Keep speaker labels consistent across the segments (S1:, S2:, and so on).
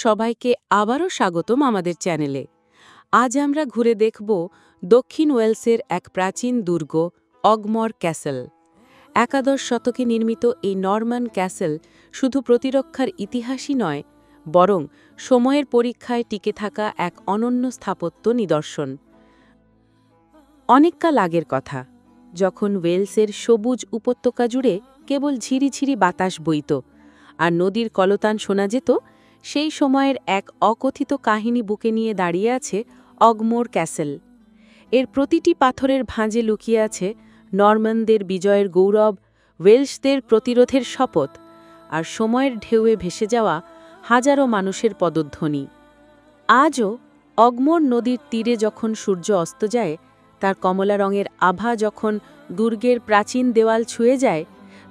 S1: সবাইকে আবারও স্বাগতম আমাদের চ্যানেলে। আজ আমরা ঘুরে দেখব দক্ষিণ ওয়েলসের এক প্রাচীন দুর্গ অগমর ক্যাসেল। একাদশ শতকে নির্মিত এই নরমান ক্যাসেল শুধু প্রতিরক্ষার ইতিহাসই নয়, বরং সময়ের পরীক্ষায় টিকে থাকা এক অনন্য স্থাপত্য নিদর্শন। অনেককাল আগের কথা, যখন ওয়েলসের সবুজ উপত্যকা জুড়ে কেবল ঝিরিঝিরি বাতাস বইত আর নদীর কলতান শোনা যেত, সেই সময়ের এক অকথিত কাহিনী বুকে নিয়ে দাঁড়িয়ে আছে অগমোর ক্যাসেল। এর প্রতিটি পাথরের ভাঁজে লুকিয়ে আছে নরমানদের বিজয়ের গৌরব, ওয়েলশদের প্রতিরোধের শপথ, আর সময়ের ঢেউয়ে ভেসে যাওয়া হাজারো মানুষের পদধ্বনি। আজও অগমোর নদীর তীরে যখন সূর্য অস্ত যায়, তার কমলা রঙের আভা যখন দুর্গের প্রাচীন দেওয়াল ছুঁয়ে যায়,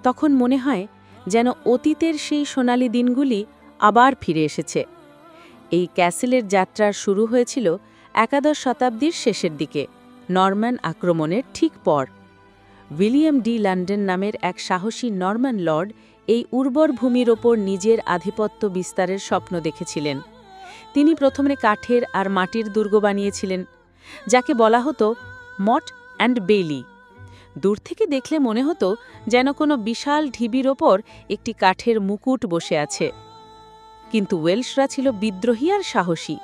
S1: তখন মনে হয় যেন অতীতের সেই সোনালি দিনগুলি আবার ফিরে এসেছে। এই ক্যাসেলের যাত্রার শুরু হয়েছিল একাদশ শতাব্দীর শেষের দিকে, নরমান আক্রমণের ঠিক পর। উইলিয়াম ডি লন্ডন নামের এক সাহসী নরমান লর্ড এই উর্বর ভূমির ওপর নিজের আধিপত্য বিস্তারের স্বপ্ন দেখেছিলেন। তিনি প্রথমে কাঠের আর মাটির দুর্গ বানিয়েছিলেন, যাকে বলা হতো মট অ্যান্ড বেইলি। দূর থেকে দেখলে মনে হতো যেন কোনো বিশাল ঢিবির ওপর একটি কাঠের মুকুট বসে আছে। কিন্তু ওয়েলশরা ছিল বিদ্রোহী আর সাহসী।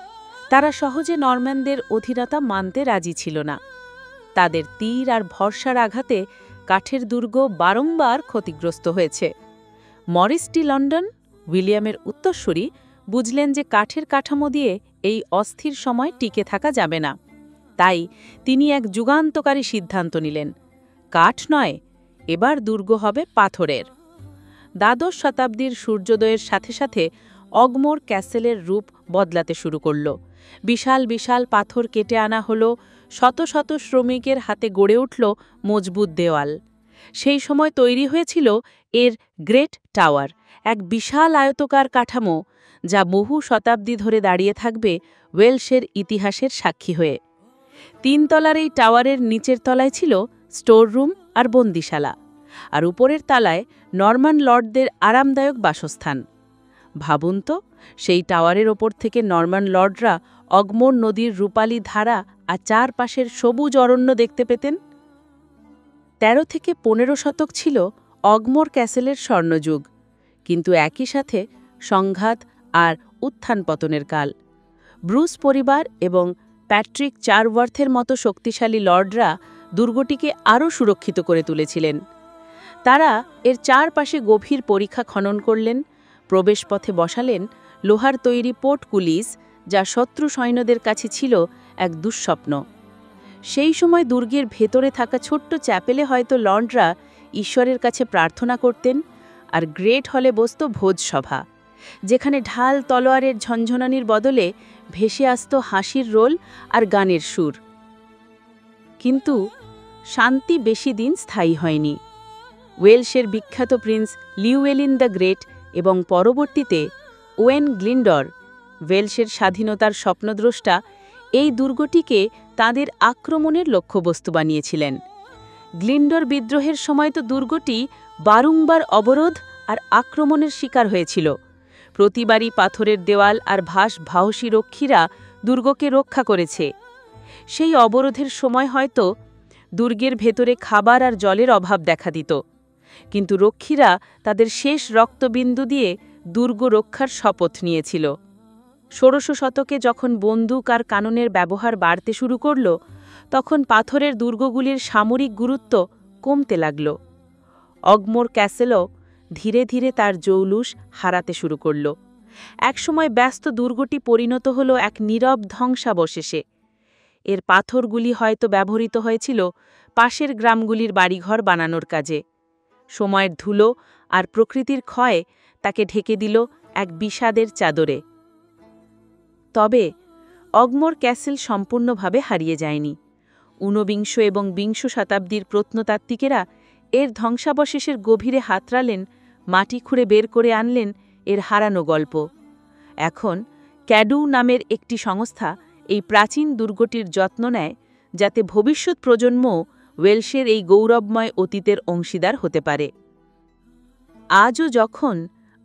S1: তারা সহজে নরম্যানদের অধীনতা মানতে রাজি ছিল না। তাদের তীর আর ভরসার আঘাতে কাঠের দুর্গ বারংবার ক্ষতিগ্রস্ত হয়েছে। মরিস ডি লন্ডন, উইলিয়ামের উত্তরসূরি, বুঝলেন যে কাঠের কাঠামো দিয়ে এই অস্থির সময় টিকে থাকা যাবে না। তাই তিনি এক যুগান্তকারী সিদ্ধান্ত নিলেন, কাঠ নয়, এবার দুর্গ হবে পাথরের। দ্বাদশ শতাব্দীর সূর্যোদয়ের সাথে সাথে অগমোর ক্যাসেলের রূপ বদলাতে শুরু করল। বিশাল বিশাল পাথর কেটে আনা হল, শত শত শ্রমিকের হাতে গড়ে উঠল মজবুত দেওয়াল। সেই সময় তৈরি হয়েছিল এর গ্রেট টাওয়ার, এক বিশাল আয়তকার কাঠামো যা বহু শতাব্দী ধরে দাঁড়িয়ে থাকবে ওয়েলশের ইতিহাসের সাক্ষী হয়ে। তিনতলার এই টাওয়ারের নিচের তলায় ছিল স্টোর রুম আর বন্দিশালা, আর উপরের তালায় নরমান লর্ডদের আরামদায়ক বাসস্থান। ভাবুন তো, সেই টাওয়ারের ওপর থেকে নরমান লর্ডরা অগমোর নদীর রূপালী ধারা আর চারপাশের সবুজ অরণ্য দেখতে পেতেন। ১৩ থেকে ১৫ শতক ছিল অগমোর ক্যাসেলের স্বর্ণযুগ, কিন্তু একই সাথে সংঘাত আর উত্থান পতনের কাল। ব্রুস পরিবার এবং প্যাট্রিক চারওয়ার্থের মতো শক্তিশালী লর্ডরা দুর্গটিকে আরও সুরক্ষিত করে তুলেছিলেন। তারা এর চারপাশে গভীর পরিখা খনন করলেন, প্রবেশপথে বসালেন লোহার তৈরি পোর্টকুলিস, যা শত্রু সৈন্যদের কাছে ছিল এক দুঃস্বপ্ন। সেই সময় দুর্গের ভেতরে থাকা ছোট্ট চ্যাপেলে হয়তো লর্ডরা ঈশ্বরের কাছে প্রার্থনা করতেন, আর গ্রেট হলে বসত ভোজসভা, যেখানে ঢাল তলোয়ারের ঝনঝনানির বদলে ভেসে আসত হাসির রোল আর গানের সুর। কিন্তু শান্তি বেশি দিন স্থায়ী হয়নি। ওয়েলশের বিখ্যাত প্রিন্স লিউয়েলিন দ্য গ্রেট এবং পরবর্তীতে ওয়েন গ্লিন্ডর, ওয়েলশের স্বাধীনতার স্বপ্নদ্রষ্টা, এই দুর্গটিকে তাঁদের আক্রমণের লক্ষ্যবস্তু বানিয়েছিলেন। গ্লিন্ডর বিদ্রোহের সময় তো দুর্গটি বারংবার অবরোধ আর আক্রমণের শিকার হয়েছিল। প্রতিবারই পাথরের দেওয়াল আর ভাসী রক্ষীরা দুর্গকে রক্ষা করেছে। সেই অবরোধের সময় হয়তো দুর্গের ভেতরে খাবার আর জলের অভাব দেখা দিত, কিন্তু রক্ষীরা তাদের শেষ রক্তবিন্দু দিয়ে দুর্গ রক্ষার শপথ নিয়েছিল। ১৬শ শতকে যখন বন্দুক আর কাননের ব্যবহার বাড়তে শুরু করল, তখন পাথরের দুর্গগুলির সামরিক গুরুত্ব কমতে লাগল। অগমোর ক্যাসেলও ধীরে ধীরে তার জৌলুস হারাতে শুরু করল। একসময় ব্যস্ত দুর্গটি পরিণত হল এক নীরব ধ্বংসাবশেষে। এর পাথরগুলি হয়তো ব্যবহৃত হয়েছিল পাশের গ্রামগুলির বাড়িঘর বানানোর কাজে। সময়ের ধুলো আর প্রকৃতির ক্ষয় তাকে ঢেকে দিল এক বিষাদের চাদরে। তবে অগমোর ক্যাসেল সম্পূর্ণভাবে হারিয়ে যায়নি। ঊনবিংশ এবং বিংশ শতাব্দীর প্রত্নতাত্ত্বিকেরা এর ধ্বংসাবশেষের গভীরে হাতড়ালেন, মাটি খুঁড়ে বের করে আনলেন এর হারানো গল্প। এখন ক্যাডু নামের একটি সংস্থা এই প্রাচীন দুর্গটির যত্ন নেয়, যাতে ভবিষ্যৎ প্রজন্ম ওয়েলশের এই গৌরবময় অতীতের অংশীদার হতে পারে। আজও যখন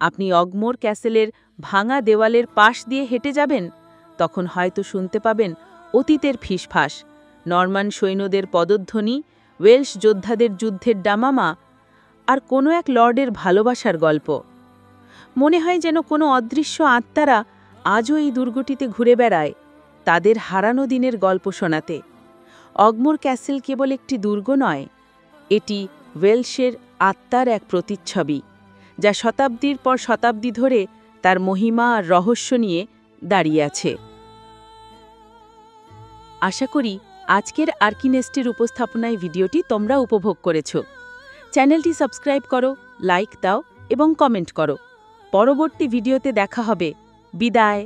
S1: আপনি অগমোর ক্যাসেলের ভাঙা দেওয়ালের পাশ দিয়ে হেঁটে যাবেন, তখন হয়তো শুনতে পাবেন অতীতের ফিসফাস, নরমান সৈন্যদের পদধ্বনি, ওয়েলশ যোদ্ধাদের যুদ্ধের ডামামা, আর কোনো এক লর্ডের ভালোবাসার গল্প। মনে হয় যেন কোনো অদৃশ্য আত্মারা আজও এই দুর্গটিতে ঘুরে বেড়ায়, তাদের হারানো দিনের গল্প শোনাতে। অগমোর ক্যাসেল কেবল একটি দুর্গ নয়, এটি ওয়েলশের আত্মার এক প্রতিচ্ছবি, যা শতাব্দীর পর শতাব্দী ধরে তার মহিমা আর রহস্য নিয়ে দাঁড়িয়ে আছে। আশা করি আজকের আর্কিনেস্টের উপস্থাপনায় ভিডিওটি তোমরা উপভোগ করেছ। চ্যানেলটি সাবস্ক্রাইব করো, লাইক দাও এবং কমেন্ট করো। পরবর্তী ভিডিওতে দেখা হবে। বিদায়।